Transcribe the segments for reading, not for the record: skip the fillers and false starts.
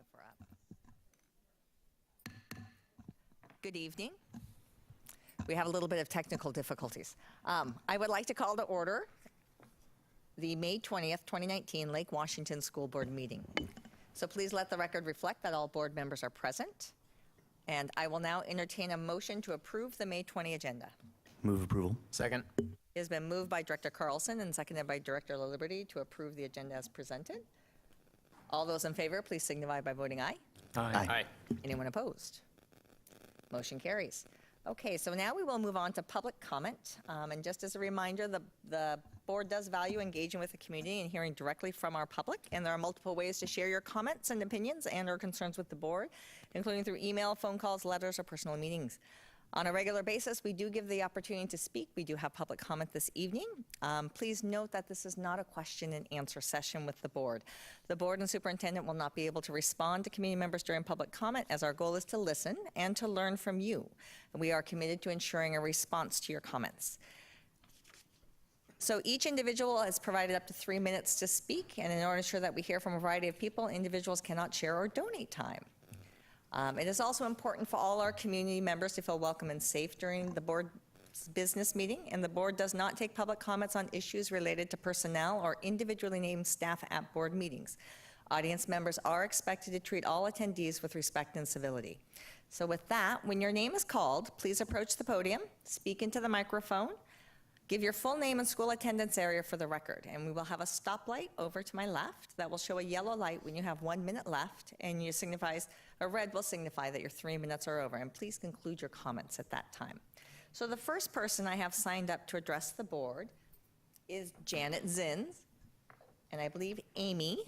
if we're up. Good evening. We have a little bit of technical difficulties. I would like to call to order the May 20th, 2019 Lake Washington School Board meeting. So please let the record reflect that all board members are present. And I will now entertain a motion to approve the May 20 agenda. Move approval. Second. It has been moved by Director Carlson and seconded by Director La Liberty to approve the agenda as presented. All those in favor, please signify by voting aye. Aye. Anyone opposed? Motion carries. Okay, so now we will move on to public comment. And just as a reminder, the board does value engaging with the community and hearing directly from our public. And there are multiple ways to share your comments and opinions and or concerns with the board, including through email, phone calls, letters, or personal meetings. On a regular basis, we do give the opportunity to speak. We do have public comment this evening. Please note that this is not a question and answer session with the board. The board and superintendent will not be able to respond to community members during public comment, as our goal is to listen and to learn from you. And we are committed to ensuring a response to your comments. So each individual has provided up to 3 minutes to speak, and in order to ensure that we hear from a variety of people, individuals cannot share or donate time. It is also important for all our community members to feel welcome and safe during the board's business meeting, and the board does not take public comments on issues related to personnel or individually named staff at board meetings. Audience members are expected to treat all attendees with respect and civility. So with that, when your name is called, please approach the podium, speak into the microphone, give your full name and school attendance area for the record, and we will have a stoplight over to my left that will show a yellow light when you have 1 minute left, and a red will signify that your 3 minutes are over, and please conclude your comments at that time. So the first person I have signed up to address the board is Janet Zins, and I believe Amy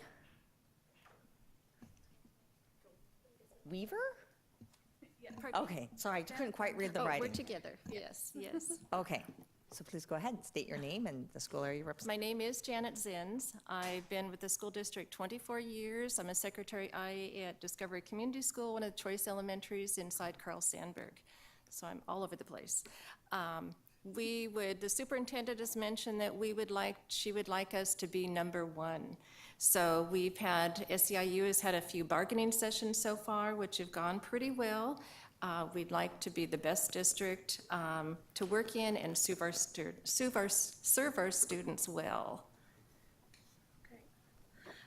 Weaver? Okay, sorry, I couldn't quite read the writing. We're together, yes, yes. Okay. So please go ahead and state your name and the school area you represent. My name is Janet Zins. I've been with the school district 24 years. I'm a secretary IA at Discovery Community School, one of the choice elementaries inside Carl Sandburg. So I'm all over the place. The superintendent has mentioned that she would like us to be #1. So SEIU has had a few bargaining sessions so far, which have gone pretty well. We'd like to be the best district to work in and serve our students well. Great.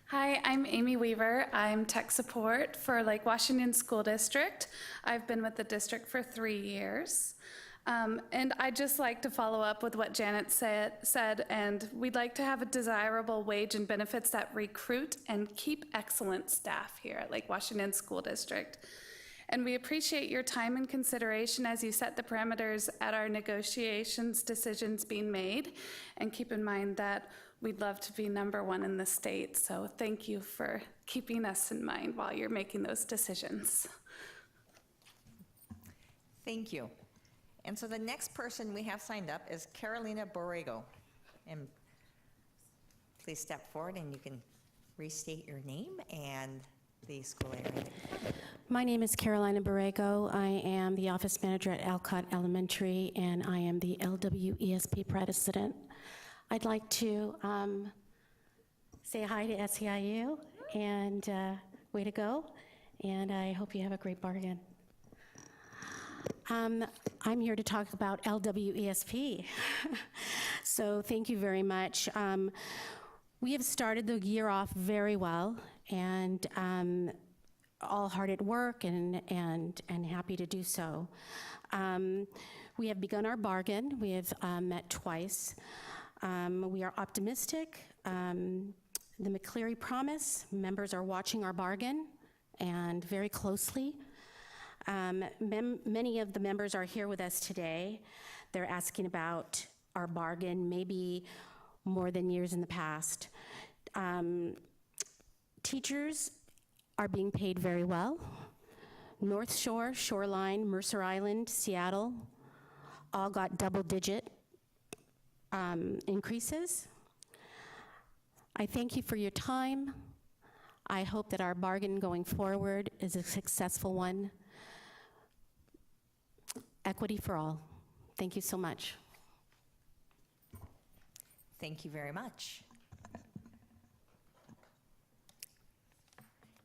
Hi, I'm Amy Weaver. I'm tech support for Lake Washington School District. I've been with the district for 3 years. And I'd just like to follow up with what Janet said, and we'd like to have a desirable wage and benefits that recruit and keep excellent staff here at Lake Washington School District. And we appreciate your time and consideration as you set the parameters at our negotiations decisions being made. And keep in mind that we'd love to be #1 in the state. So thank you for keeping us in mind while you're making those decisions. Thank you. And so the next person we have signed up is Carolina Borrego. And please step forward and you can restate your name and the school area. My name is Carolina Borrego. I am the office manager at Alcott Elementary, and I am the LWESP president. I'd like to say hi to SEIU, and way to go, and I hope you have a great bargain. I'm here to talk about LWESP. So thank you very much. We have started the year off very well, and all hard at work and happy to do so. We have begun our bargain. We have met twice. We are optimistic. The McCleary promise, members are watching our bargain and very closely. Many of the members are here with us today. They're asking about our bargain, maybe more than years in the past. Teachers are being paid very well. North Shore, Shoreline, Mercer Island, Seattle, all got double-digit increases. I thank you for your time. I hope that our bargain going forward is a successful one. Equity for all. Thank you so much. Thank you very much.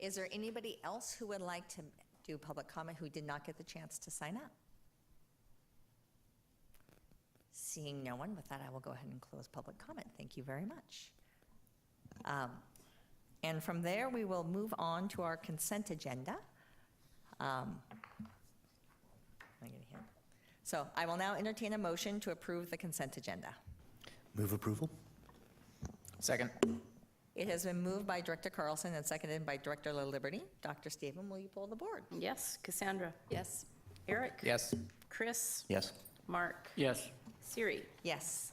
Is there anybody else who would like to do public comment who did not get the chance to sign up? Seeing no one, with that, I will go ahead and close public comment. Thank you very much. And from there, we will move on to our consent agenda. So I will now entertain a motion to approve the consent agenda. Move approval? Second. It has been moved by Director Carlson and seconded by Director La Liberty. Dr. Staben, will you pull the board? Yes. Cassandra? Yes. Eric? Yes. Chris? Yes. Mark? Yes. Siri? Yes.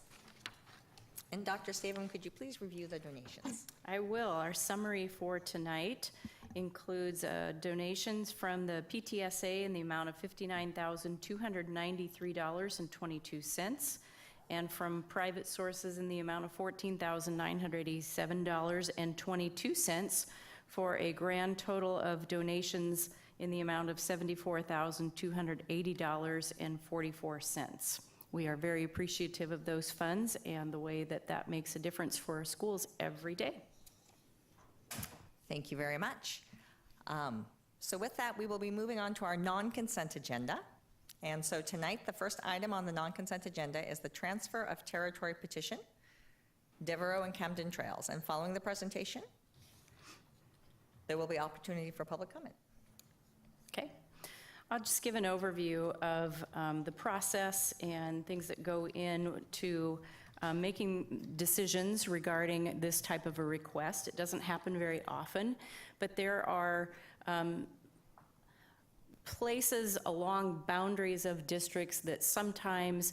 And Dr. Staben, could you please review the donations? I will. Our summary for tonight includes donations from the PTSA in the amount of $59,293.22, and from private sources in the amount of $14,987.22, for a grand total of donations in the amount of $74,280.44. We are very appreciative of those funds and the way that that makes a difference for our schools every day. Thank you very much. So with that, we will be moving on to our non-consent agenda. And so tonight, the first item on the non-consent agenda is the transfer of territory petition, Devereaux and Camden Trails. And following the presentation, there will be opportunity for public comment. Okay. I'll just give an overview of the process and things that go into making decisions regarding this type of a request. It doesn't happen very often, but there are places along boundaries of districts that sometimes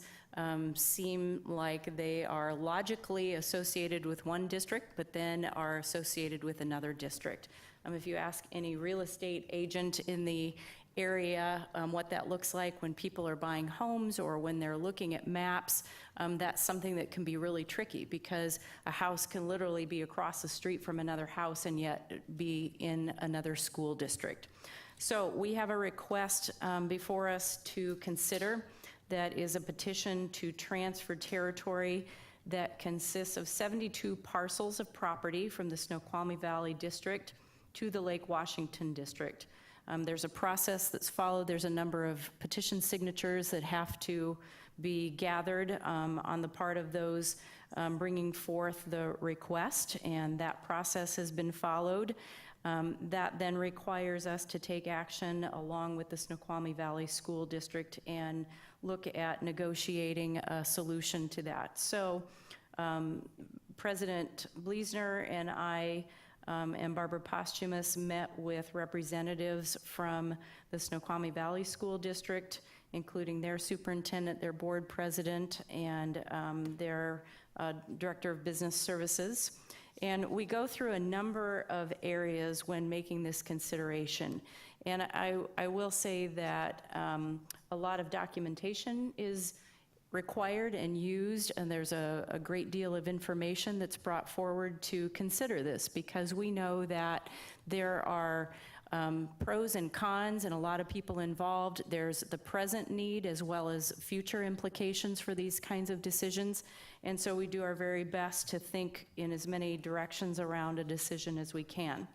seem like they are logically associated with one district, but then are associated with another district. If you ask any real estate agent in the area what that looks like when people are buying homes or when they're looking at maps, that's something that can be really tricky, because a house can literally be across the street from another house and yet be in another school district. So we have a request before us to consider that is a petition to transfer territory that consists of 72 parcels of property from the Snoqualmie Valley District to the Lake Washington District. There's a process that's followed. There's a number of petition signatures that have to be gathered on the part of those bringing forth the request, and that process has been followed. That then requires us to take action along with the Snoqualmie Valley School District and look at negotiating a solution to that. So President Bleasner and I and Barbara Posthumus met with representatives from the Snoqualmie Valley School District, including their superintendent, their board president, and their director of business services. And we go through a number of areas when making this consideration. And I will say that a lot of documentation is required and used, and there's a great deal of information that's brought forward to consider this, because we know that there are pros and cons and a lot of people involved. There's the present need as well as future implications for these kinds of decisions, and so we do our very best to think in as many directions around a decision as we can.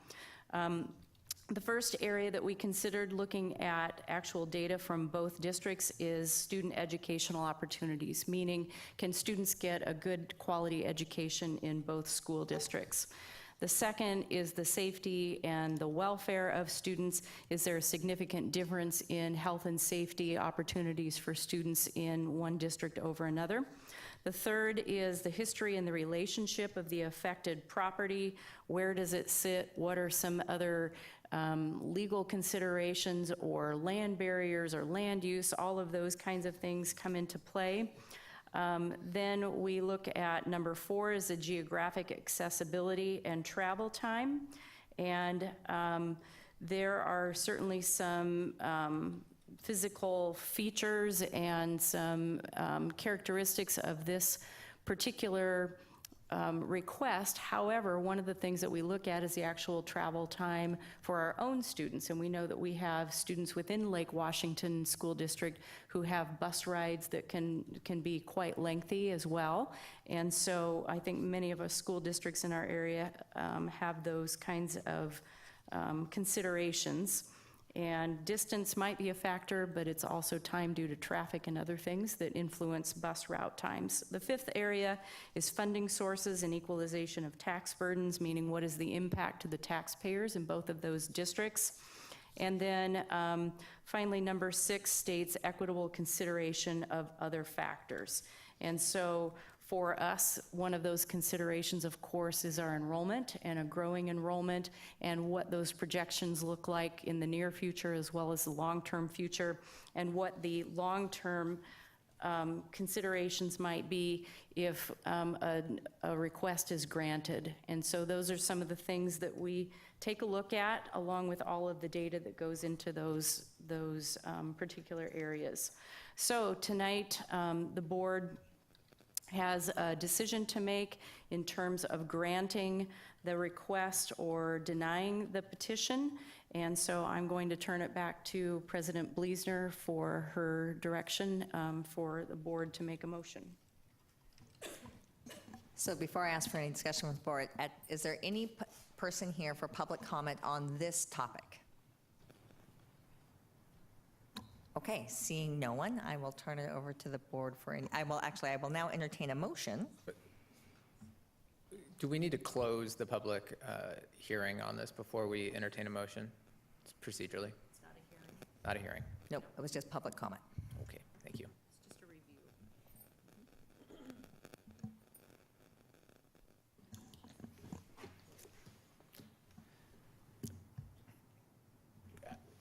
The first area that we considered looking at actual data from both districts is student educational opportunities, meaning can students get a good quality education in both school districts? The second is the safety and the welfare of students. Is there a significant difference in health and safety opportunities for students in one district over another? The third is the history and the relationship of the affected property. Where does it sit? What are some other legal considerations or land barriers or land use? All of those kinds of things come into play. Then we look at number 4 is the geographic accessibility and travel time. And there are certainly some physical features and some characteristics of this particular request. However, one of the things that we look at is the actual travel time for our own students. And we know that we have students within Lake Washington School District who have bus rides that can be quite lengthy as well. And so I think many of us school districts in our area have those kinds of considerations. And distance might be a factor, but it's also time due to traffic and other things that influence bus route times. The fifth area is funding sources and equalization of tax burdens, meaning what is the impact to the taxpayers in both of those districts. And then finally, number 6 states equitable consideration of other factors. And so for us, one of those considerations, of course, is our enrollment and a growing enrollment and what those projections look like in the near future as well as the long-term future, and what the long-term considerations might be if a request is granted. And so those are some of the things that we take a look at, along with all of the data that goes into those particular areas. So tonight, the board has a decision to make in terms of granting the request or denying the petition. And so I'm going to turn it back to President Bleasner for her direction for the board to make a motion. So before I ask for any discussion with the board, is there any person here for public comment on this topic? Okay, seeing no one, I will turn it over to the board for any, I will now entertain a motion. Do we need to close the public hearing on this before we entertain a motion? It's procedurally? It's not a hearing. Not a hearing. Nope, it was just public comment. Okay, thank you. It's just a review.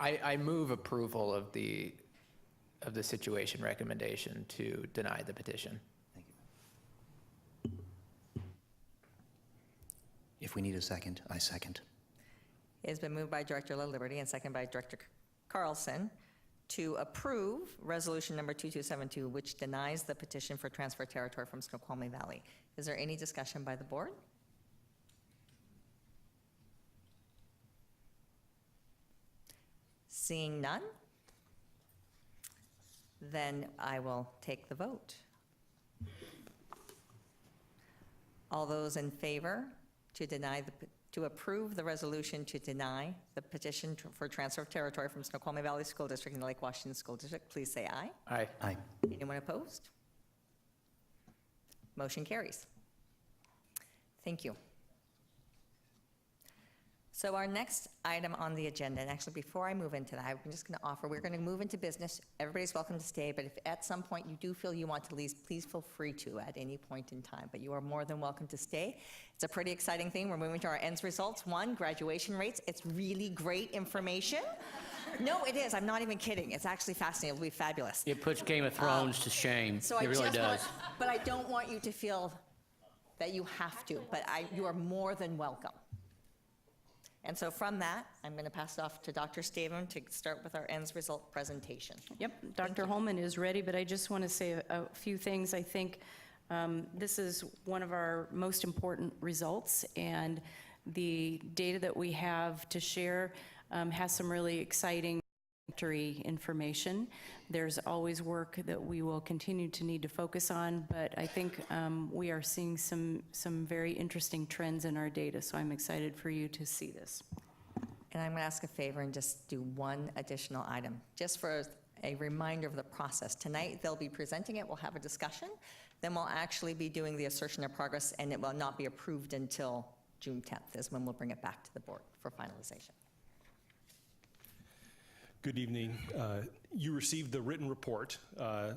I move approval of the situation recommendation to deny the petition. Thank you. If we need a second, I second. It has been moved by Director La Liberty and seconded by Director Carlson to approve resolution number 2272, which denies the petition for transfer territory from Snoqualmie Valley. Is there any discussion by the board? Seeing none, then I will take the vote. All those in favor to approve the resolution to deny the petition for transfer of territory from Snoqualmie Valley School District and the Lake Washington School District, please say aye. Aye. Aye. Anyone opposed? Motion carries. Thank you. So our next item on the agenda, and actually before I move into that, I'm just going to offer, we're going to move into business. Everybody's welcome to stay, but if at some point you do feel you want to leave, please feel free to at any point in time, but you are more than welcome to stay. It's a pretty exciting thing. We're moving to our ends results. 1, graduation rates. It's really great information. No, it is. I'm not even kidding. It's actually fascinating. It'll be fabulous. It puts Game of Thrones to shame. So It really does. But I don't want you to feel that you have to, but you are more than welcome. And so from that, I'm going to pass it off to Dr. Stavum to start with our ends result presentation. Yep, Dr. Holman is ready, but I just want to say a few things. I think this is one of our most important results, and the data that we have to share has some really exciting information. There's always work that we will continue to need to focus on, but I think we are seeing some very interesting trends in our data, so I'm excited for you to see this. And I'm going to ask a favor and just do one additional item, just for a reminder of the process. Tonight, they'll be presenting it, we'll have a discussion, then we'll actually be doing the assertion of progress, and it will not be approved until June 10th is when we'll bring it back to the board for finalization. Good evening. You received the written report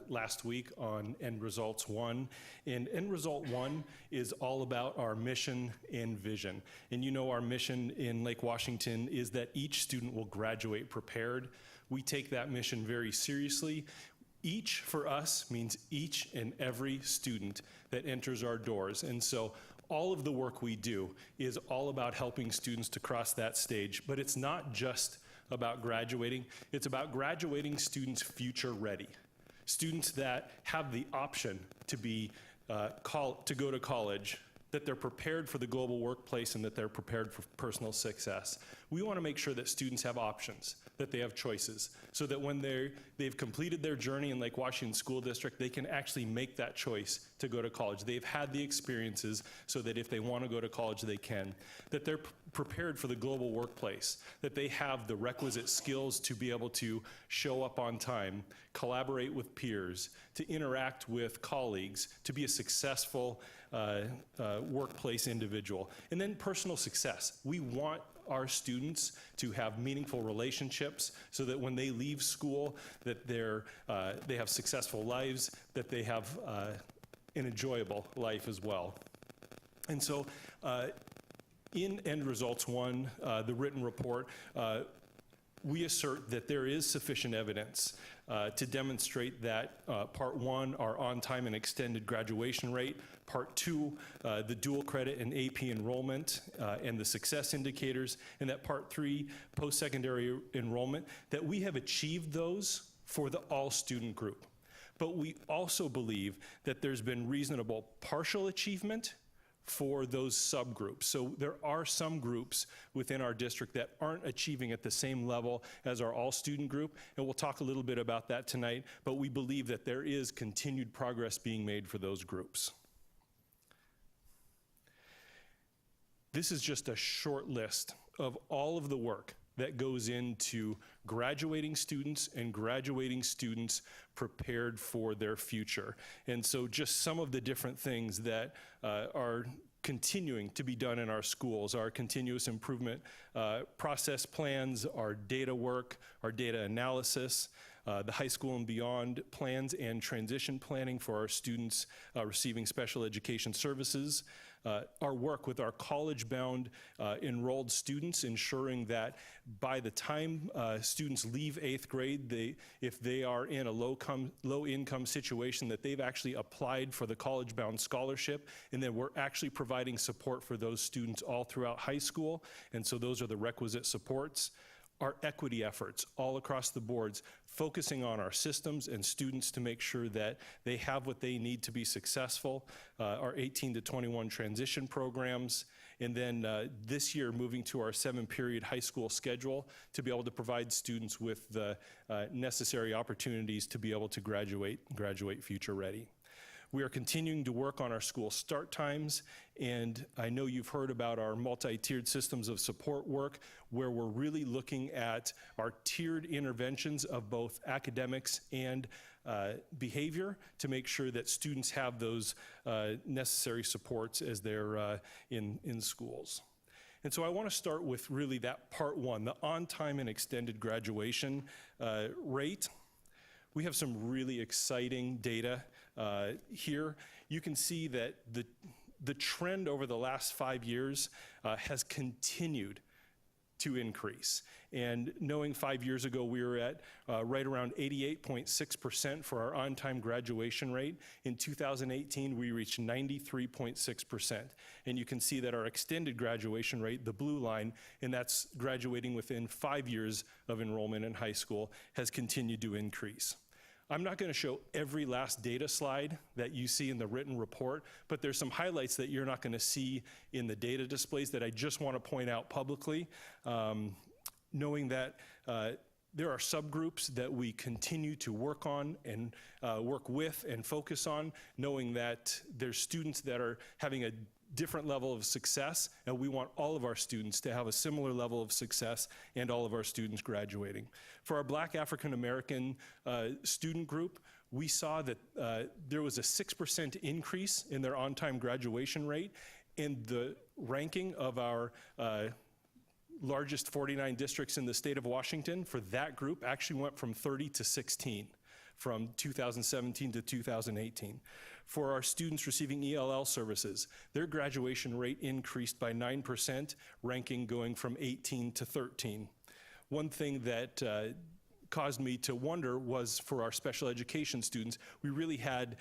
last week on End Results 1. And End Result 1 is all about our mission and vision. And you know our mission in Lake Washington is that each student will graduate prepared. We take that mission very seriously. Each for us means each and every student that enters our doors. And so all of the work we do is all about helping students to cross that stage. But it's not just about graduating. It's about graduating students future ready. Students that have the option to go to college, that they're prepared for the global workplace and that they're prepared for personal success. We want to make sure that students have options, that they have choices, so that when they've completed their journey in Lake Washington School District, they can actually make that choice to go to college. They've had the experiences so that if they want to go to college, they can. That they're prepared for the global workplace, that they have the requisite skills to be able to show up on time, collaborate with peers, to interact with colleagues, to be a successful workplace individual. And then personal success. We want our students to have meaningful relationships so that when they leave school, that they have successful lives, that they have an enjoyable life as well. And so in End Results 1, the written report, we assert that there is sufficient evidence to demonstrate that Part 1, our on-time and extended graduation rate, Part 2, the dual credit and AP enrollment and the success indicators, and that Part 3, post-secondary enrollment, that we have achieved those for the all-student group. But we also believe that there's been reasonable partial achievement for those subgroups. So there are some groups within our district that aren't achieving at the same level as our all-student group, and we'll talk a little bit about that tonight, but we believe that there is continued progress being made for those groups. This is just a short list of all of the work that goes into graduating students and graduating students prepared for their future. And so just some of the different things that are continuing to be done in our schools, our continuous improvement process plans, our data work, our data analysis, the high school and beyond plans and transition planning for our students receiving special education services, our work with our college-bound enrolled students, ensuring that by the time students leave 8th grade, if they are in a low-income situation, that they've actually applied for the college-bound scholarship, and then we're actually providing support for those students all throughout high school, and so those are the requisite supports. Our equity efforts all across the boards, focusing on our systems and students to make sure that they have what they need to be successful, our 18 to 21 transition programs, and then this year moving to our 7-period high school schedule to be able to provide students with the necessary opportunities to be able to graduate future ready. We are continuing to work on our school start times, and I know you've heard about our multi-tiered systems of support work, where we're really looking at our tiered interventions of both academics and behavior to make sure that students have those necessary supports as they're in schools. And so I want to start with really that Part 1, the on-time and extended graduation rate. We have some really exciting data here. You can see that the trend over the last 5 years has continued to increase. And knowing 5 years ago we were at right around 88.6% for our on-time graduation rate, in 2018 we reached 93.6%. And you can see that our extended graduation rate, the blue line, and that's graduating within 5 years of enrollment in high school, has continued to increase. I'm not going to show every last data slide that you see in the written report, but there's some highlights that you're not going to see in the data displays that I just want to point out publicly, knowing that there are subgroups that we continue to work on and work with and focus on, knowing that there's students that are having a different level of success, and we want all of our students to have a similar level of success and all of our students graduating. For our Black African American student group, we saw that there was a 6% increase in their on-time graduation rate, and the ranking of our largest 49 districts in the state of Washington for that group actually went from 30 to 16 from 2017 to 2018. For our students receiving ELL services, their graduation rate increased by 9%, ranking going from 18 to 13. One thing that caused me to wonder was for our special education students, we really had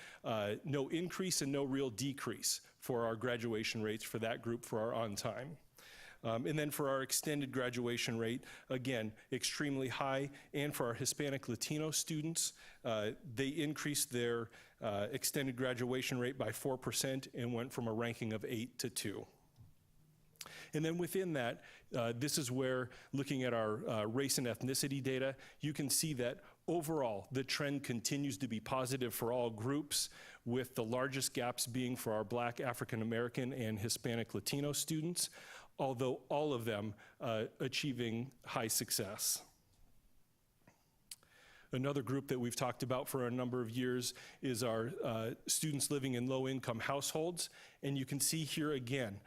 no increase and no real decrease for our graduation rates for that group for our on-time. And then for our extended graduation rate, again, extremely high. And for our Hispanic Latino students, they increased their extended graduation rate by 4% and went from a ranking of 8 to 2. And then within that, this is where, looking at our race and ethnicity data, you can see that overall, the trend continues to be positive for all groups, with the largest gaps being for our Black, African American, and Hispanic Latino students, although all of them achieving high success. Another group that we've talked about for a number of years is our students living in low-income households. And you can see here again,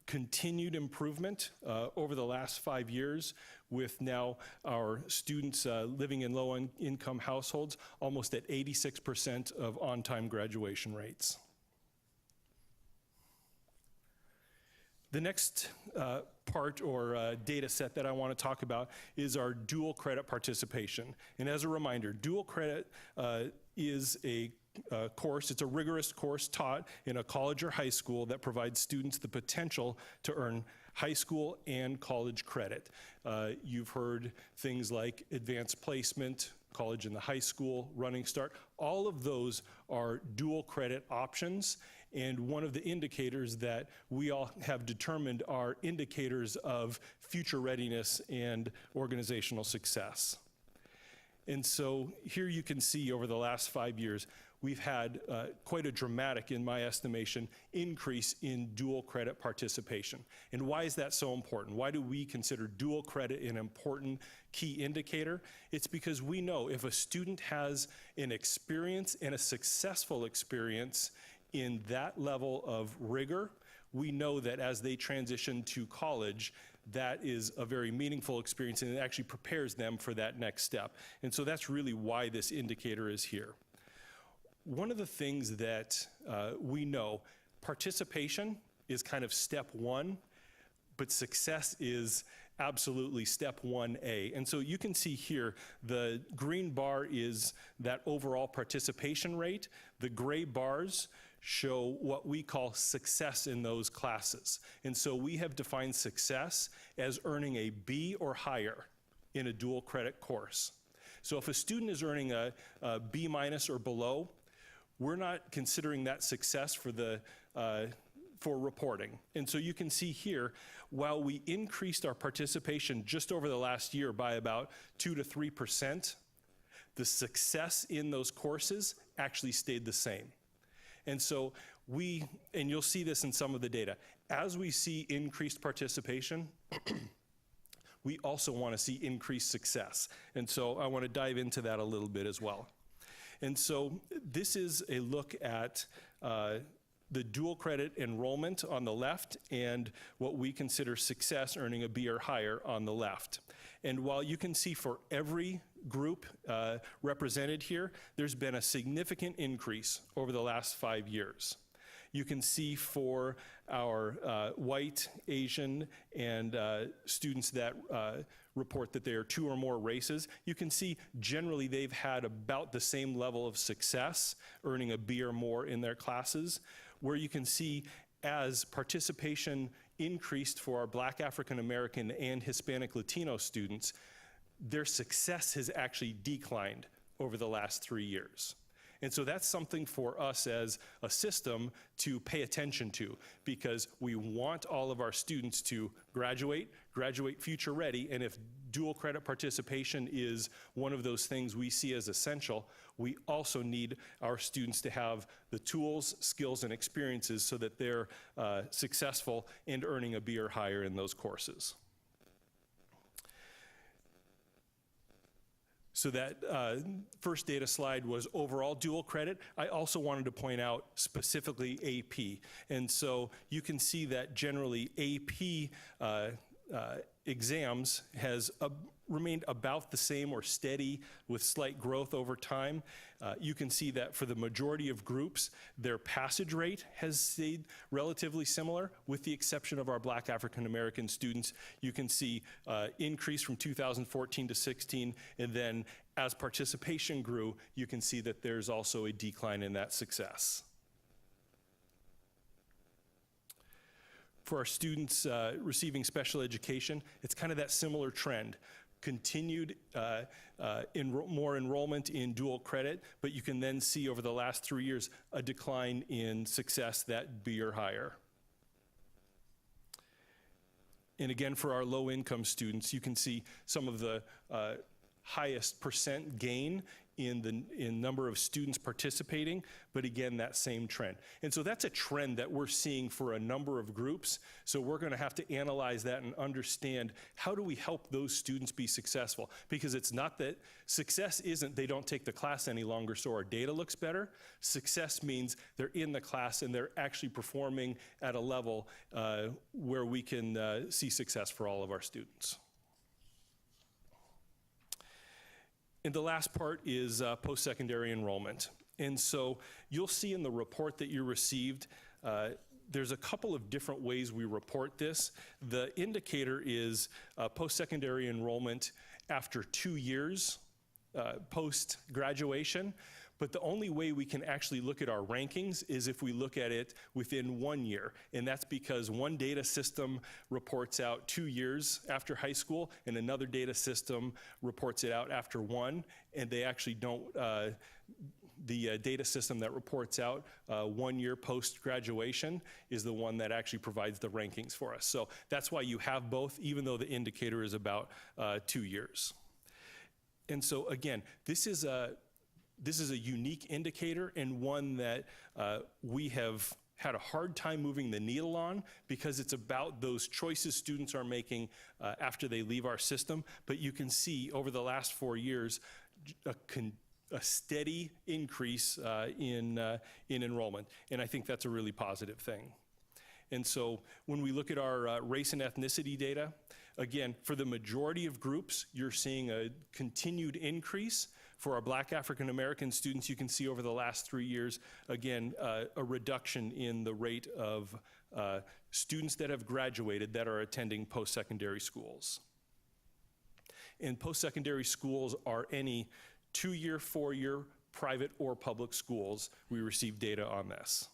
continued improvement over the last 5 years, with now our students living in low-income households almost at 86% of on-time graduation rates. The next part or data set that I want to talk about is our dual credit participation. And as a reminder, dual credit is a course, it's a rigorous course taught in a college or high school that provides students the potential to earn high school and college credit. You've heard things like advanced placement, college in the high school, running start. All of those are dual credit options. And one of the indicators that we all have determined are indicators of future readiness and organizational success. And so here you can see over the last 5 years, we've had quite a dramatic, in my estimation, increase in dual credit participation. And why is that so important? Why do we consider dual credit an important key indicator? It's because we know if a student has an experience and a successful experience in that level of rigor, we know that as they transition to college, that is a very meaningful experience, and it actually prepares them for that next step. And so that's really why this indicator is here. One of the things that we know, participation is kind of step one, but success is absolutely step 1A. And so you can see here, the green bar is that overall participation rate. The gray bars show what we call success in those classes. And so we have defined success as earning a B or higher in a dual credit course. So if a student is earning a B minus or below, we're not considering that success for reporting. And so you can see here, while we increased our participation just over the last year by about 2 to 3%, the success in those courses actually stayed the same. And so and you'll see this in some of the data, as we see increased participation, we also want to see increased success. And so I want to dive into that a little bit as well. And so this is a look at the dual credit enrollment on the left and what we consider success, earning a B or higher, on the left. And while you can see for every group represented here, there's been a significant increase over the last 5 years. You can see for our white, Asian, and students that report that they are 2 or more races, you can see generally they've had about the same level of success, earning a B or more in their classes, where you can see as participation increased for our Black, African American, and Hispanic Latino students, their success has actually declined over the last 3 years. And so that's something for us as a system to pay attention to, because we want all of our students to graduate future ready, and if dual credit participation is one of those things we see as essential, we also need our students to have the tools, skills, and experiences so that they're successful and earning a B or higher in those courses. So that first data slide was overall dual credit. I also wanted to point out specifically AP. And so you can see that generally AP exams has remained about the same or steady with slight growth over time. You can see that for the majority of groups, their passage rate has stayed relatively similar, with the exception of our Black African American students. You can see increase from 2014 to 16, and then as participation grew, you can see that there's also a decline in that success. For our students receiving special education, it's kind of that similar trend. Continued more enrollment in dual credit, but you can then see over the last 3 years a decline in success that B or higher. And again, for our low-income students, you can see some of the highest percent gain in number of students participating, but again, that same trend. And so that's a trend that we're seeing for a number of groups. So we're going to have to analyze that and understand, how do we help those students be successful? Because it's not that success isn't they don't take the class any longer so our data looks better. Success means they're in the class and they're actually performing at a level where we can see success for all of our students. And the last part is post-secondary enrollment. And so you'll see in the report that you received, there's a couple of different ways we report this. The indicator is post-secondary enrollment after 2 years post-graduation. But the only way we can actually look at our rankings is if we look at it within 1 year. And that's because one data system reports out 2 years after high school, and another data system reports it out after 1. And they actually don't, the data system that reports out 1 year post-graduation is the one that actually provides the rankings for us. So that's why you have both, even though the indicator is about 2 years. And so again, this is a unique indicator, and one that we have had a hard time moving the needle on, because it's about those choices students are making after they leave our system. But you can see over the last 4 years a steady increase in enrollment, and I think that's a really positive thing. And so when we look at our race and ethnicity data, again, for the majority of groups, you're seeing a continued increase. For our Black African American students, you can see over the last 3 years, again, a reduction in the rate of students that have graduated that are attending post-secondary schools. And post-secondary schools are any 2-year, 4-year private or public schools. We receive data on this.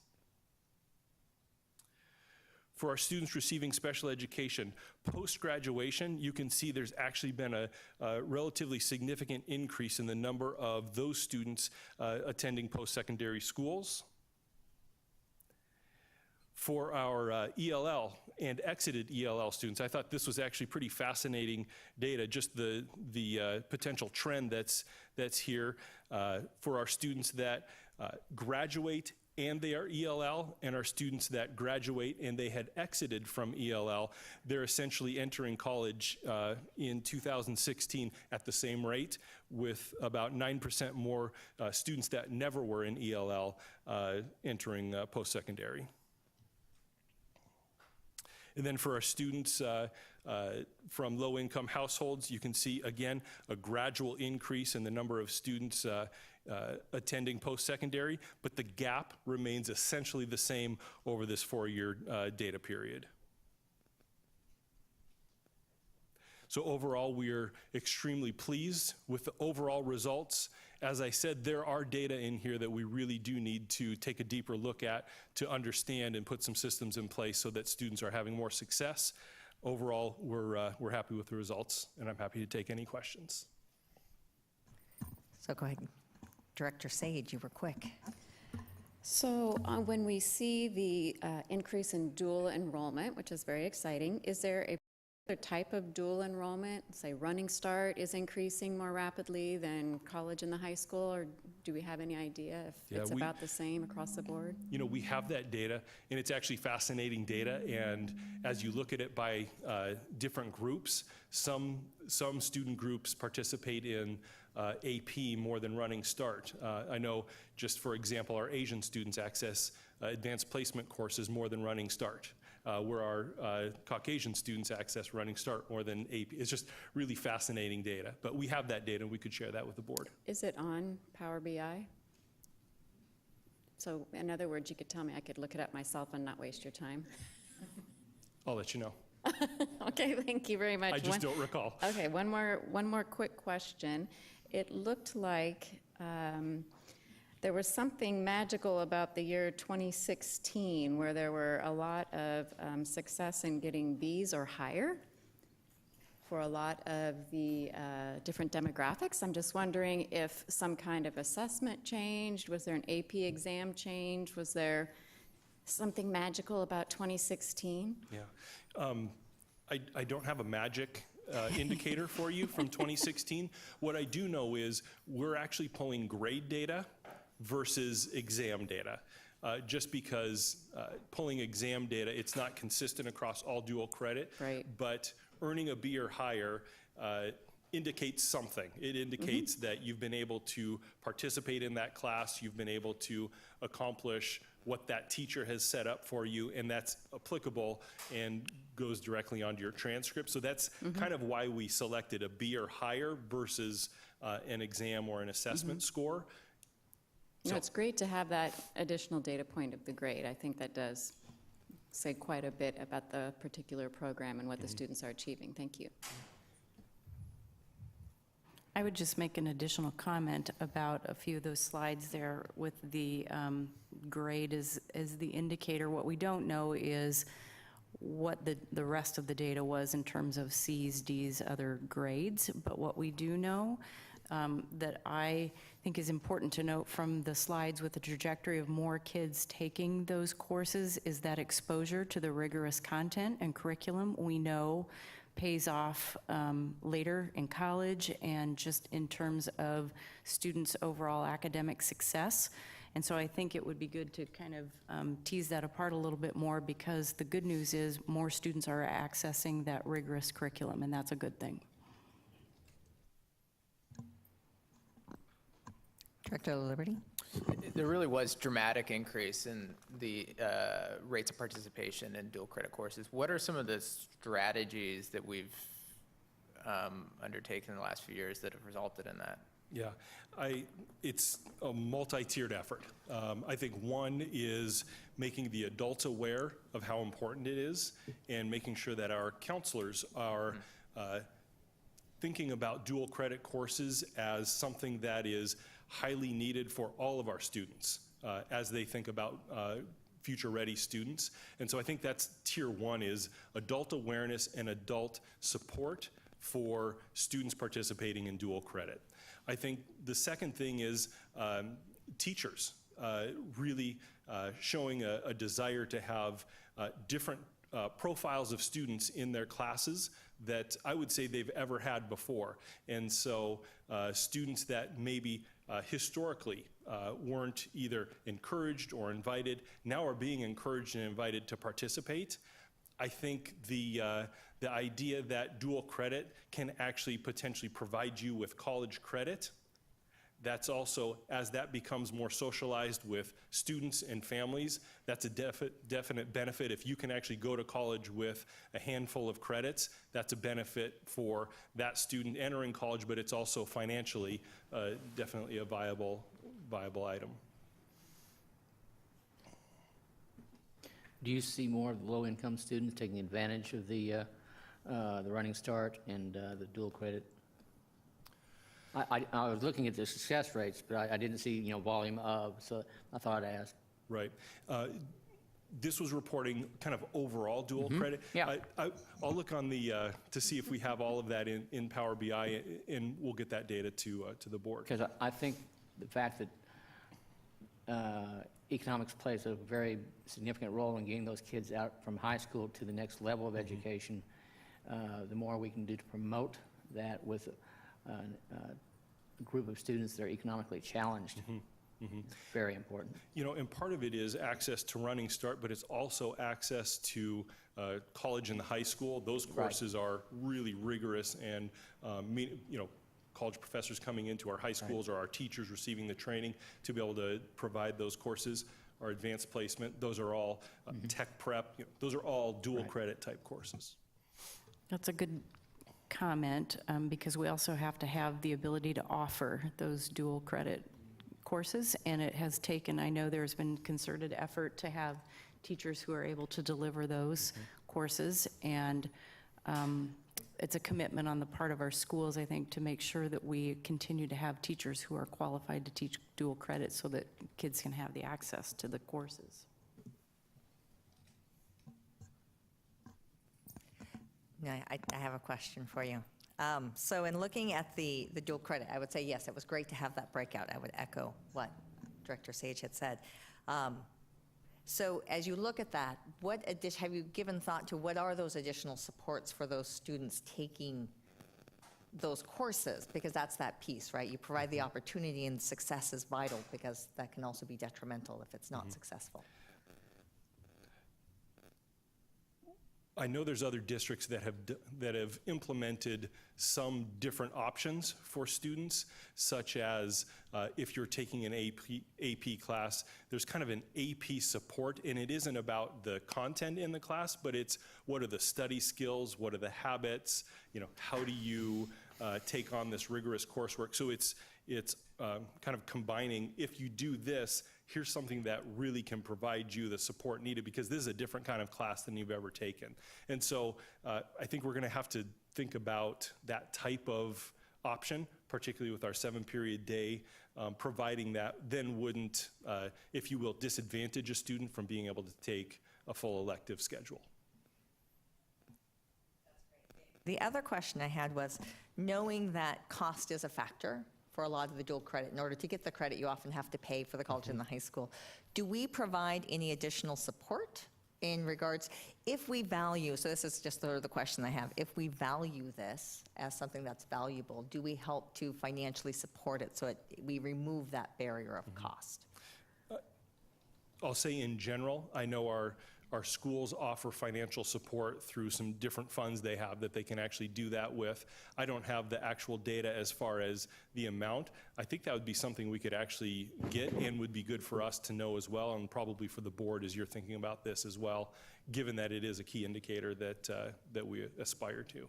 For our students receiving special education, post-graduation, you can see there's actually been a relatively significant increase in the number of those students attending post-secondary schools. For our ELL and exited ELL students, I thought this was actually pretty fascinating data, just the potential trend that's here for our students that graduate and they are ELL, and our students that graduate and they had exited from ELL, they're essentially entering college in 2016 at the same rate, with about 9% more students that never were in ELL entering post-secondary. And then for our students from low-income households, you can see, again, a gradual increase in the number of students attending post-secondary, but the gap remains essentially the same over this 4-year data period. So overall, we are extremely pleased with the overall results. As I said, there are data in here that we really do need to take a deeper look at to understand and put some systems in place so that students are having more success. Overall, we're happy with the results, and I'm happy to take any questions. So go ahead. Director Sage, you were quick. So when we see the increase in dual enrollment, which is very exciting, is there a particular type of dual enrollment? Say Running Start is increasing more rapidly than college and the high school, or do we have any idea if it's about the same across the board? You know, we have that data, and it's actually fascinating data, and as you look at it by different groups, some student groups participate in AP more than Running Start. I know, just for example, our Asian students access advanced placement courses more than Running Start, where our Caucasian students access Running Start more than AP. It's just really fascinating data, but we have that data and we could share that with the board. Is it on Power BI? So in other words, you could tell me, I could look it up myself and not waste your time. I'll let you know. Okay, thank you very much. I just don't recall. Okay, one more quick question. It looked like there was something magical about the year 2016 where there were a lot of success in getting Bs or higher for a lot of the different demographics. I'm just wondering if some kind of assessment changed. Was there an AP exam change? Was there something magical about 2016? Yeah. I don't have a magic indicator for you from 2016. What I do know is we're actually pulling grade data versus exam data. Just because pulling exam data, it's not consistent across all dual credit. Right. But earning a B or higher indicates something. It indicates that you've been able to participate in that class, you've been able to accomplish what that teacher has set up for you, and that's applicable and goes directly onto your transcript. So that's kind of why we selected a B or higher versus an exam or an assessment score. No, it's great to have that additional data point of the grade. I think that does say quite a bit about the particular program and what the students are achieving. Thank you. I would just make an additional comment about a few of those slides there with the grade as the indicator. What we don't know is what the rest of the data was in terms of C's, D's, other grades. But what we do know that I think is important to note from the slides with the trajectory of more kids taking those courses is that exposure to the rigorous content and curriculum we know pays off later in college and just in terms of students' overall academic success. And so I think it would be good to kind of tease that apart a little bit more, because the good news is more students are accessing that rigorous curriculum, and that's a good thing. Director Liberty? There really was dramatic increase in the rates of participation in dual credit courses. What are some of the strategies that we've undertaken in the last few years that have resulted in that? Yeah, it's a multi-tiered effort. I think one is making the adults aware of how important it is and making sure that our counselors are thinking about dual credit courses as something that is highly needed for all of our students as they think about future ready students. And so I think that's tier one, is adult awareness and adult support for students participating in dual credit. I think the second thing is teachers really showing a desire to have different profiles of students in their classes that I would say they've ever had before. And so students that maybe historically weren't either encouraged or invited now are being encouraged and invited to participate. I think the idea that dual credit can actually potentially provide you with college credit, that's also, as that becomes more socialized with students and families, that's a definite benefit. If you can actually go to college with a handful of credits, that's a benefit for that student entering college, but it's also financially definitely a viable item. Do you see more of the low-income students taking advantage of the Running Start and the dual credit? I was looking at the success rates, but I didn't see, volume of, so I thought I'd ask. Right. This was reporting kind of overall dual credit. Yeah. I'll look on the, to see if we have all of that in Power BI, and we'll get that data to the board. Because I think the fact that economics plays a very significant role in getting those kids out from high school to the next level of education, the more we can do to promote that with a group of students that are economically challenged. It's very important. And part of it is access to Running Start, but it's also access to college and the high school. Those courses are really rigorous, and college professors coming into our high schools or our teachers receiving the training to be able to provide those courses. Our advanced placement, those are all tech prep. Those are all dual credit type courses. That's a good comment, because we also have to have the ability to offer those dual credit courses, and it has taken, I know there's been concerted effort to have teachers who are able to deliver those courses, and it's a commitment on the part of our schools, I think, to make sure that we continue to have teachers who are qualified to teach dual credit so that kids can have the access to the courses. Yeah, I have a question for you. So in looking at the dual credit, I would say, yes, it was great to have that breakout. I would echo what Director Sage had said. So as you look at that, have you given thought to what are those additional supports for those students taking those courses? Because that's that piece, right? You provide the opportunity, and success is vital, because that can also be detrimental if it's not successful. I know there's other districts that have implemented some different options for students, such as if you're taking an AP class, there's kind of an AP support, and it isn't about the content in the class, but it's what are the study skills, what are the habits, how do you take on this rigorous coursework. So it's kind of combining, if you do this, here's something that really can provide you the support needed, because this is a different kind of class than you've ever taken. And so I think we're going to have to think about that type of option, particularly with our 7-period day, providing that then wouldn't, if you will, disadvantage a student from being able to take a full elective schedule. The other question I had was, knowing that cost is a factor for a lot of the dual credit, in order to get the credit, you often have to pay for the college and the high school. Do we provide any additional support in regards, if we value, so this is just the question I have, if we value this as something that's valuable, do we help to financially support it so we remove that barrier of cost? I'll say in general, I know our schools offer financial support through some different funds they have that they can actually do that with. I don't have the actual data as far as the amount. I think that would be something we could actually get and would be good for us to know as well, and probably for the board as you're thinking about this as well, given that it is a key indicator that we aspire to.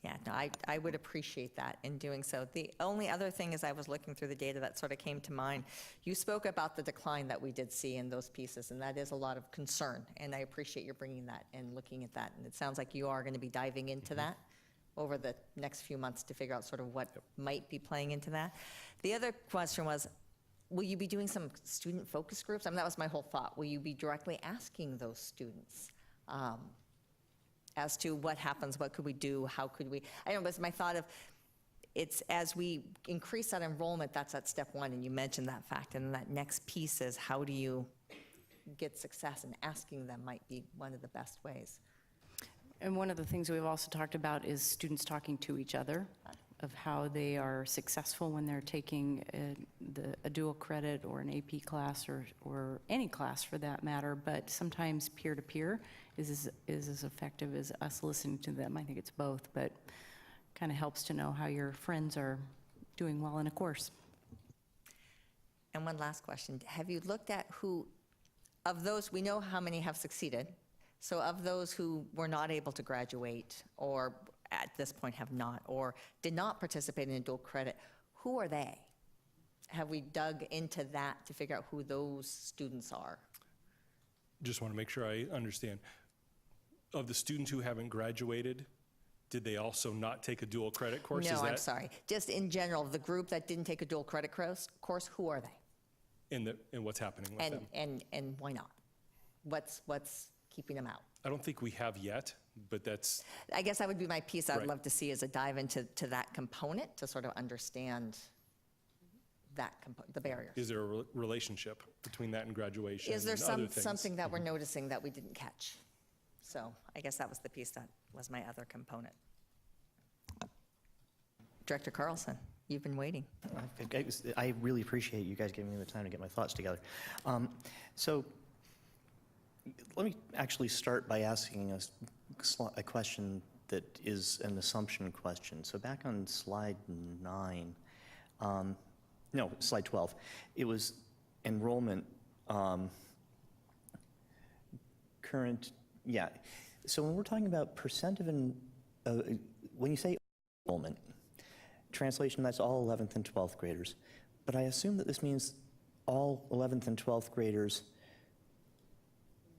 Yeah, no, I would appreciate that in doing so. The only other thing is, I was looking through the data that sort of came to mind. You spoke about the decline that we did see in those pieces, and that is a lot of concern. And I appreciate you bringing that and looking at that. And it sounds like you are going to be diving into that over the next few months to figure out sort of what might be playing into that. The other question was, will you be doing some student focus groups? I mean, that was my whole thought. Will you be directly asking those students as to what happens, what could we do, how could we, I don't know, but my thought of, it's as we increase that enrollment, that's at step one, and you mentioned that fact, and that next piece is, how do you get success, and asking them might be one of the best ways. And one of the things we've also talked about is students talking to each other, of how they are successful when they're taking a dual credit or an AP class, or any class for that matter, but sometimes peer-to-peer is as effective as us listening to them. I think it's both, but kind of helps to know how your friends are doing well in a course. And one last question. Have you looked at who, of those, we know how many have succeeded, so of those who were not able to graduate, or at this point have not, or did not participate in a dual credit, who are they? Have we dug into that to figure out who those students are? Just want to make sure I understand. Of the students who haven't graduated, did they also not take a dual credit course? No, Is I'm that sorry. Just in general, the group that didn't take a dual credit course, who are they? and what's happening with them? And why not? What's keeping them out? I don't think we have yet, but that's, I guess that would be my piece I'd Right. love to see, is a dive into that component to sort of understand that the barriers. is there a relationship between that and graduation Is there and other things? something that we're noticing that we didn't catch? So I guess that was the piece that was my other component. Director Carlson, you've been waiting. I really appreciate you guys giving me the time to get my thoughts together. So let me actually start by asking a question that is an assumption question. So back on slide 9, no, slide 12, it was enrollment, current, yeah. So when we're talking about percent of, when you say enrollment, translation, that's all 11th and 12th graders. But I assume that this means all 11th and 12th graders.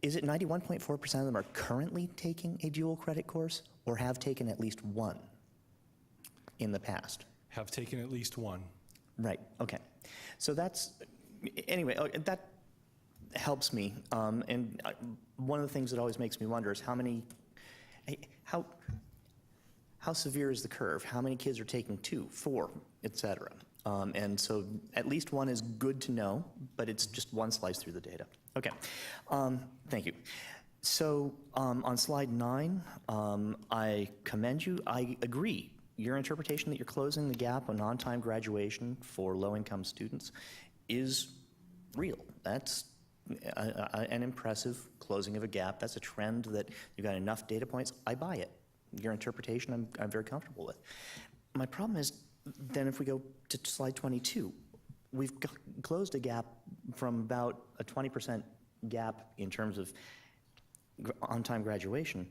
Is it 91.4% of them are currently taking a dual credit course, or have taken at least one in the past? Have taken at least one. Right, okay. So that's, anyway, that helps me. And one of the things that always makes me wonder is how severe is the curve? How many kids are taking 2, 4, et cetera? And so at least one is good to know, but it's just one slice through the data. Okay, thank you. So on slide 9, I commend you. I agree. Your interpretation that you're closing the gap on on-time graduation for low-income students is real. That's an impressive closing of a gap. That's a trend that you've got enough data points. I buy it. Your interpretation, I'm very comfortable with. My problem is, then if we go to slide 22, we've closed a gap from about a 20% gap in terms of on-time graduation,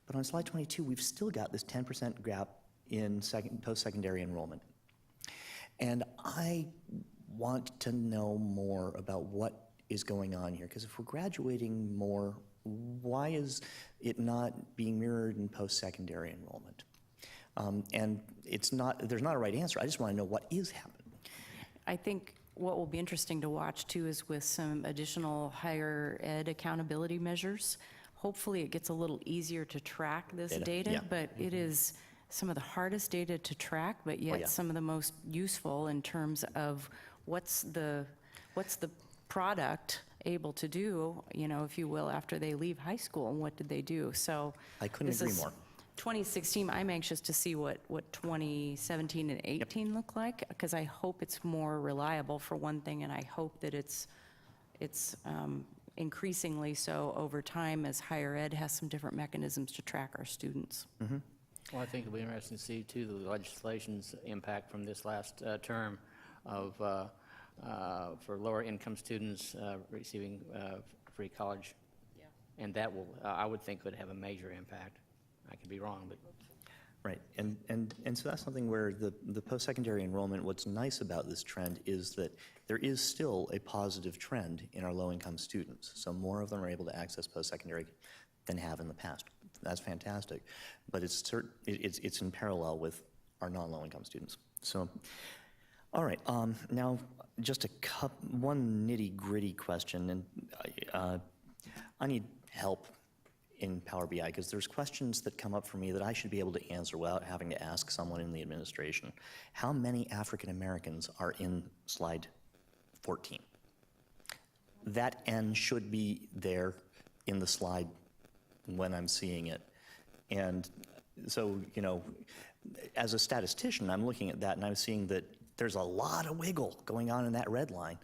but on slide 22, we've still got this 10% gap in post-secondary enrollment. And I want to know more about what is going on here, because if we're graduating more, why is it not being mirrored in post-secondary enrollment? And there's not a right answer. I just want to know what is happening. I think what will be interesting to watch too is with some additional higher ed accountability measures. Hopefully it gets a little easier to track this data, yeah. but it is some of the hardest data to track, but yet yeah. some of the most useful in terms of what's the product able to do, you know, if you will, after they leave high school, and what did they do? So I couldn't this agree is more. 2016, I'm anxious to see what 2017 and 18 look like, because I hope it's more reliable for one thing, and I hope that it's increasingly so over time as higher ed has some different mechanisms to track our students. Mm-hmm. Well, I think it'll be interesting to see, too, the legislation's impact from this last term of, for lower-income students receiving free college. Yeah. And that will, I would think, would have a major impact. I could be wrong, but... Right, and so that's something where the post-secondary enrollment, what's nice about this trend is that there is still a positive trend in our low-income students. So more of them are able to access post-secondary than have in the past. That's fantastic, but it's in parallel with our non-low-income students. So, all right, now just one nitty-gritty question, and I need help in Power BI, because there's questions that come up for me that I should be able to answer without having to ask someone in the administration. How many African Americans are in slide 14? That N should be there in the slide when I'm seeing it. And so, you know, as a statistician, I'm looking at that and I'm seeing that there's a lot of wiggle going on in that red line.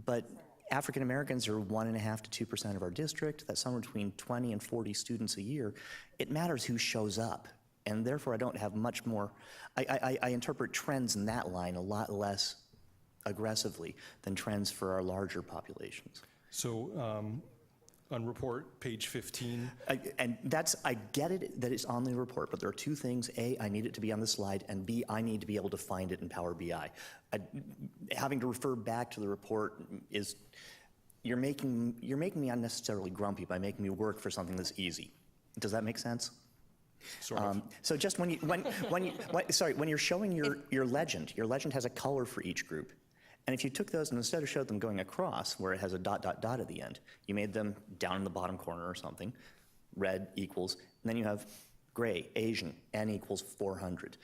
But African Americans are 1.5% to 2% of our district. That's somewhere between 20 and 40 students a year. It matters who shows up, and therefore I don't have much more. I interpret trends in that line a lot less aggressively than trends for our larger populations. So on report, page 15. And I get it that it's on the report, but there are two things. A, I need it to be on the slide, and B, I need to be able to find it in Power BI. Having to refer back to the report is, you're making me unnecessarily grumpy by making me work for something that's easy. Does that make sense? Sort of. So just when you're showing your legend has a color for each group. And if you took those and instead of showed them going across, where it has a ... at the end, you made them down in the bottom corner or something, red equals, and then you have gray, Asian, N equals 400.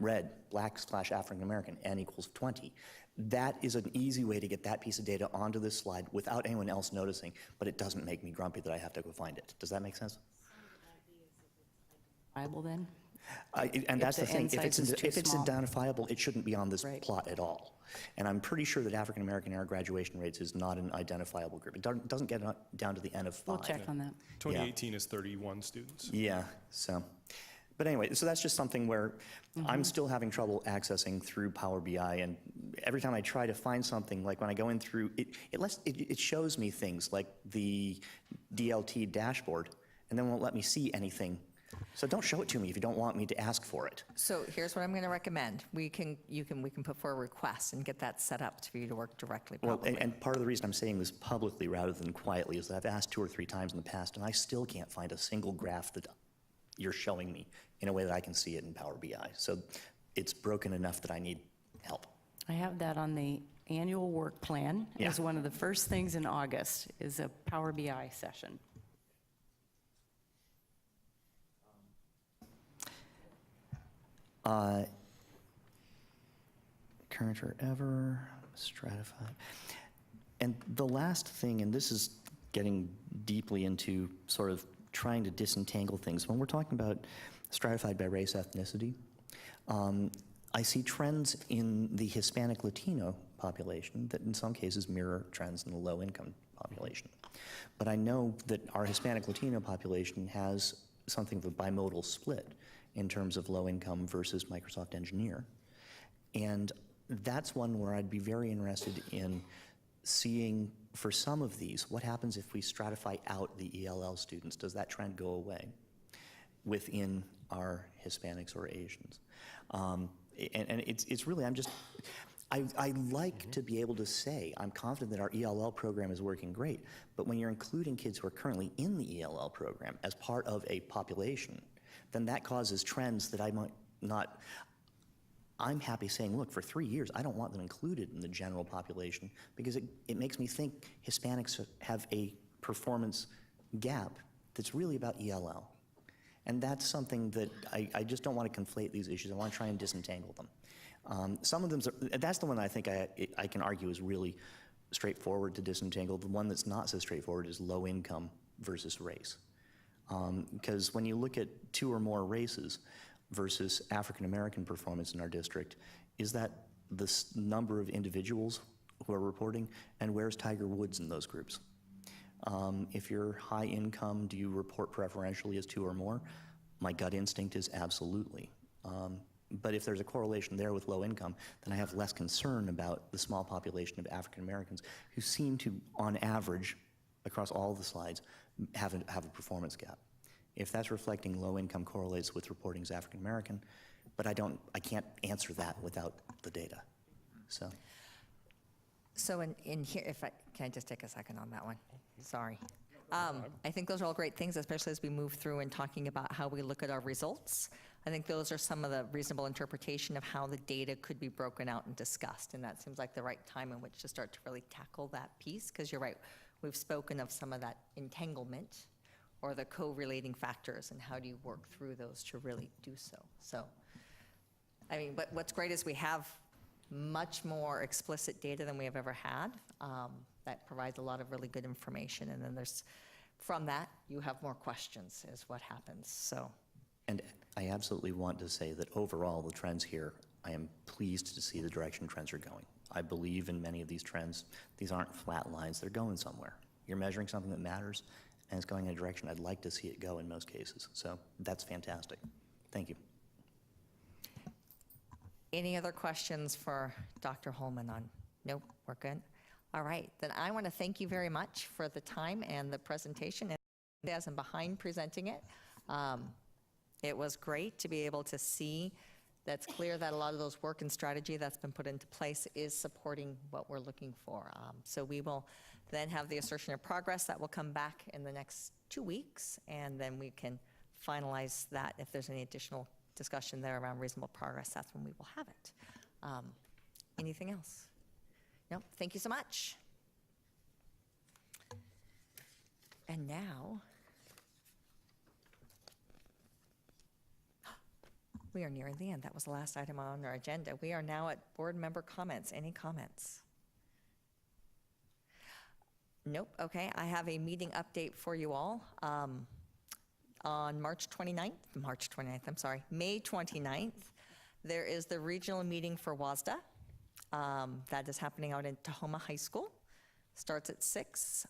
Red, black / African American, N equals 20. That is an easy way to get that piece of data onto this slide without anyone else noticing, but it doesn't make me grumpy that I have to go find it. Does that make sense? Viable then? And that's the thing, If if it's identifiable, it shouldn't be on this Right. plot at all. And I'm pretty sure that African American era graduation rates is not an identifiable group. It doesn't get down to the N of 5. We'll check on that. 2018 is 31 students. Yeah, so, but anyway, so that's just something where I'm still having trouble accessing through Power BI, and every time I try to find something, like when I go in through, it shows me things like the DLT dashboard, and then won't let me see anything. So don't show it to me if you don't want me to ask for it. So here's what I'm going to recommend. We can put forward requests and get that set up for you to work directly. Well, probably. and part of the reason I'm saying this publicly rather than quietly is that I've asked 2 or 3 times in the past, and I still can't find a single graph that you're showing me in a way that I can see it in Power BI. So it's broken enough that I need help. I have that on the annual work plan Yeah. as one of the first things in August is a Power BI session. current or ever, stratified. And the last thing, and this is getting deeply into sort of trying to disentangle things. When we're talking about stratified by race, ethnicity, I see trends in the Hispanic Latino population that in some cases mirror trends in the low-income population. But I know that our Hispanic Latino population has something of a bimodal split in terms of low-income versus Microsoft Engineer. And that's one where I'd be very interested in seeing, for some of these, what happens if we stratify out the ELL students? Does that trend go away within our Hispanics or Asians? And it's really, I like to be able to say, I'm confident that our ELL program is working great, but when you're including kids who are currently in the ELL program as part of a population, then that causes trends that I might not. I'm happy saying, look, for 3 years, I don't want them included in the general population because it makes me think Hispanics have a performance gap that's really about ELL. And that's something that I just don't want to conflate these issues. I want to try and disentangle them. Some of them, that's the one I think I can argue is really straightforward to disentangle. The one that's not so straightforward is low income versus race. Because when you look at 2 or more races versus African American performance in our district, is that the number of individuals who are reporting, and where's Tiger Woods in those groups? If you're high income, do you report preferentially as 2 or more? My gut instinct is absolutely. But if there's a correlation there with low income, then I have less concern about the small population of African Americans who seem to, on average, across all the slides, have a performance gap. If that's reflecting low income correlates with reporting as African American, but I can't answer that without the data. So in here, can I just take a second on that one? Sorry. I think those are all great things, especially as we move through and talking about how we look at our results. I think those are some of the reasonable interpretation of how the data could be broken out and discussed, and that seems like the right time in which to start to really tackle that piece, because you're right, we've spoken of some of that entanglement or the co-relating factors, and how do you work through those to really do so. So, I mean, but what's great is we have much more explicit data than we have ever had. That provides a lot of really good information, and then from that, you have more questions is what happens, so. And I absolutely want to say that overall, the trends here, I am pleased to see the direction trends are going. I believe in many of these trends. These aren't flat lines, they're going somewhere. You're measuring something that matters, and it's going in a direction I'd like to see it go in most cases. So that's fantastic. Thank you. Any other questions for Dr. Holman on? Nope, we're good. All right, then I want to thank you very much for the time and the presentation and as I'm behind presenting it. It was great to be able to see that's clear that a lot of those work and strategy that's been put into place is supporting what we're looking for. So we will then have the assertion of progress that will come back in the next 2 weeks, and then we can finalize that. If there's any additional discussion there around reasonable progress, that's when we will have it. Anything else? No, thank you so much. And now, we are nearing the end. That was the last item on our agenda. We are now at board member comments. Any comments? Nope, okay. I have a meeting update for you all. On May 29th, there is the regional meeting for WASDA. That is happening out in Tahoma High School. Starts at 6.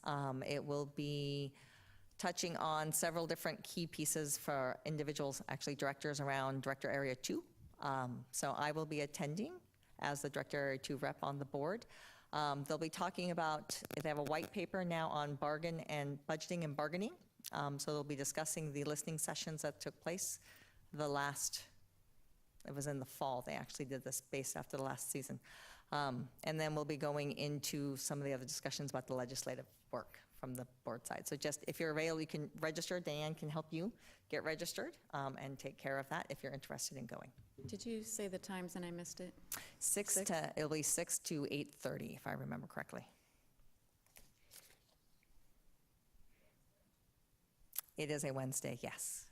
It will be touching on several different key pieces for individuals, actually directors around Director Area 2. So I will be attending as the Director Area 2 rep on the board. They'll be talking about, they have a white paper now on bargain and budgeting and bargaining. So they'll be discussing the listening sessions that took place it was in the fall. They actually did this based after the last season. And then we'll be going into some of the other discussions about the legislative work from the board side. So just if you're available, you can register. Diane can help you get registered and take care of that if you're interested in going. Did you say the times and I missed it? It'll be 6 to 8:30, if I remember correctly. It is a Wednesday, yes.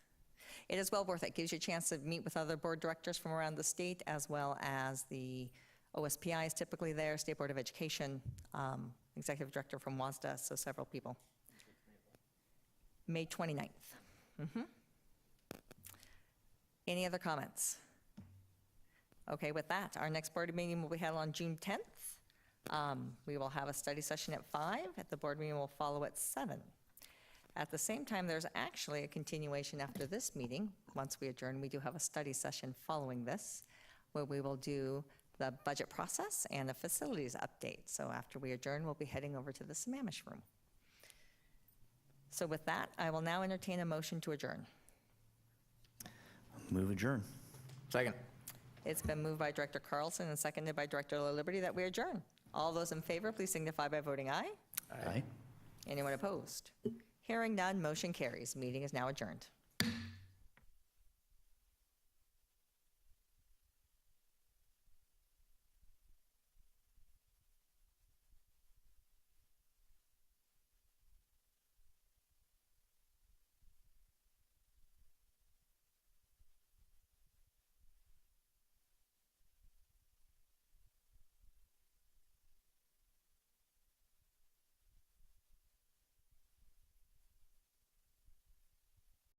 It is well worth it. Gives you a chance to meet with other board directors from around the state, as well as the OSPI is typically there, State Board of Education, Executive Director from WASDA, so several people. May 29th. Any other comments? Okay, with that, our next board meeting will be held on June 10th. We will have a study session at 5. The board meeting will follow at 7. At the same time, there's actually a continuation after this meeting. Once we adjourn, we do have a study session following this, where we will do the budget process and a facilities update. So after we adjourn, we'll be heading over to the Sammamish room. So with that, I will now entertain a motion to adjourn. Move adjourn. Second. It's been moved by Director Carlson and seconded by Director La Liberty that we adjourn. All those in favor, please signify by voting aye. Aye. Anyone opposed? Hearing none, motion carries. Meeting is now adjourned.